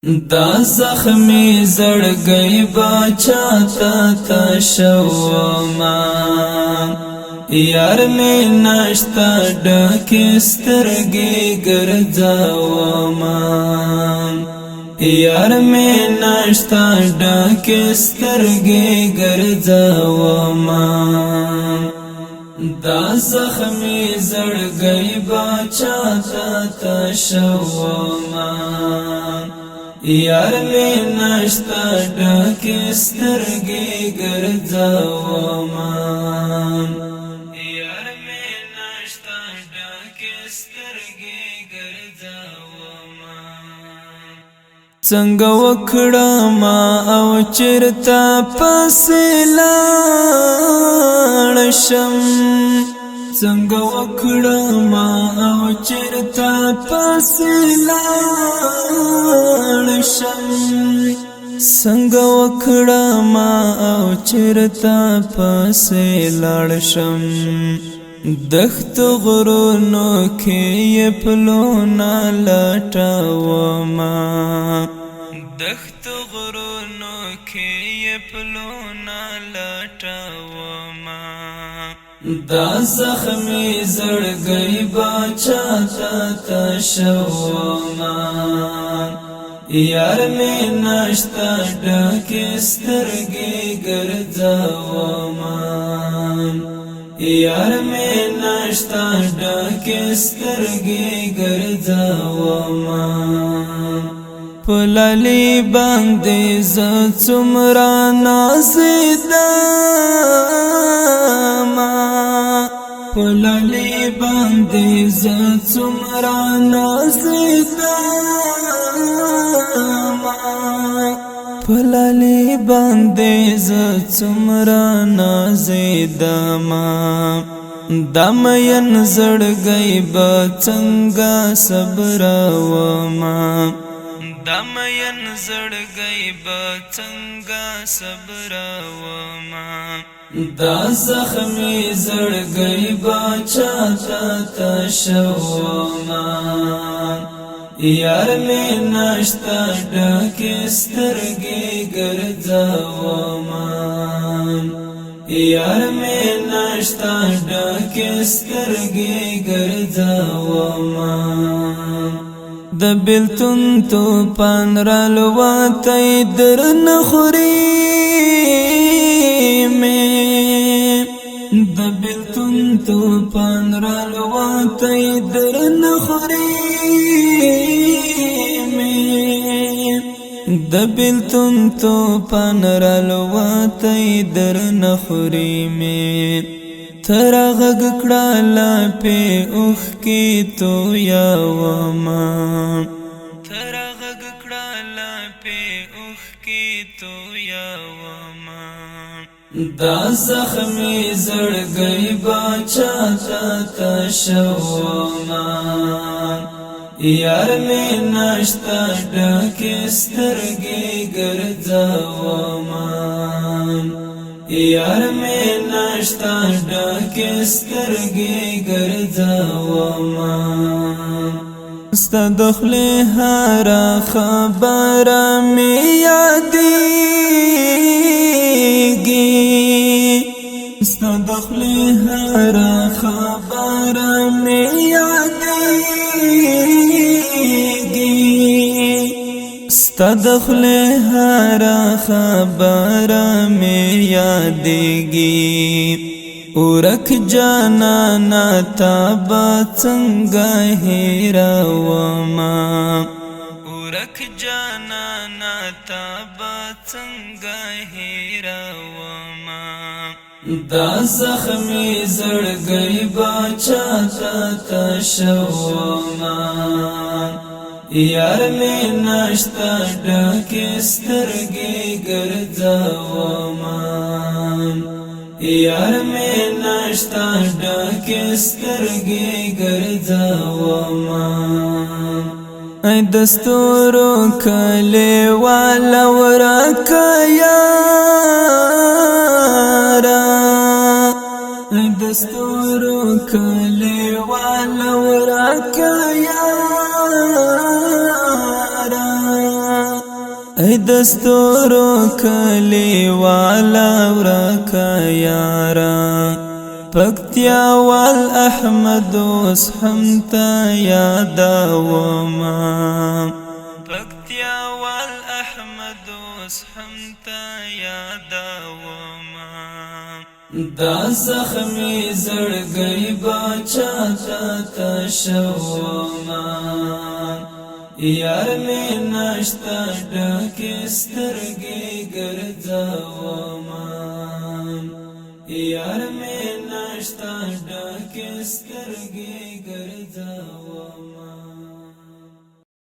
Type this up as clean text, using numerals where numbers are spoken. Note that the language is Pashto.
دا زخمی زړګی باچا تا شوما یار می نشتا ډکې سترګې ګرځوما یار می نشتا ډکې سترګې ګرځوما دا زخمی زړګی باچا تا شوما یار می نشتا ډکې سترګې ګرځوما یار می نشتا ډکې سترګې ګرځوما څنګه وکړم او چرته پسې لاړ شم څنګه وکړم او چرته پسې لاړ شم څنګه وکړم او چرته پسې لاړ شم دښت غرونو کې پلونه لټومه دښت غرونو کې پلونه لټومه دا زخمی زړګی باچا تا شوما یار می نشتا ډکې سترګې ګرځوما یار می نشتا ډکې سترګې ګرځوما پللی باندې ز څومره نازیدم پللی باندې ز څومره نازیدم پللی باندې ز څومره نازیدم دمین زړګی به څنګه صبرومه دمین زړګی به څنګه صبرومه دا زخمی زړګی باچا تا شوما یار می نشتا ډکې سترګې ګرځوما یار می نشتا ډکې سترګې ګرځوما د بیلتون توپان رالوتی درن خوري می د بیلتون توپان رالوتی درن خوري می د بیلتون توپان رالوتی درن خوري می ترغ کړه په اوخ کې تو یا وما ترغ کړه په اوخ کې تو یا وما دا زخمی زړګی باچا تا شوما یار می نشتا ډکې سترګې ګرځوما یار می نشتا ډکې سترګې ګرځوما ستا د خولې هره خبره مې یادېږي ستا د خولې هره خبره مې یادېږي ستا د خولې هره خبره مې یادېږي ورک جانانا تا به څنګه هېرومه ورک جانانا تا به څنګه هېرومه دا زخمی زړګی باچا تا شوما یار می نشتا ډکې سترګې ګرځوما یار می نشتا ډکې سترګې ګرځوما ای دستورو کلی والا ورکه یارا ای دستورو کلی والا ورکه یارا ای دستورو کلی والا ورکا یارا پکتیا والاحمد اوس هم تا یادوما پکتیا والاحمد اوس هم تا یادوما دا زخمی زړګی باچا تا شوما یار می نشتا ډکې سترګې ګرځوما یار می نشتا ډکې سترګې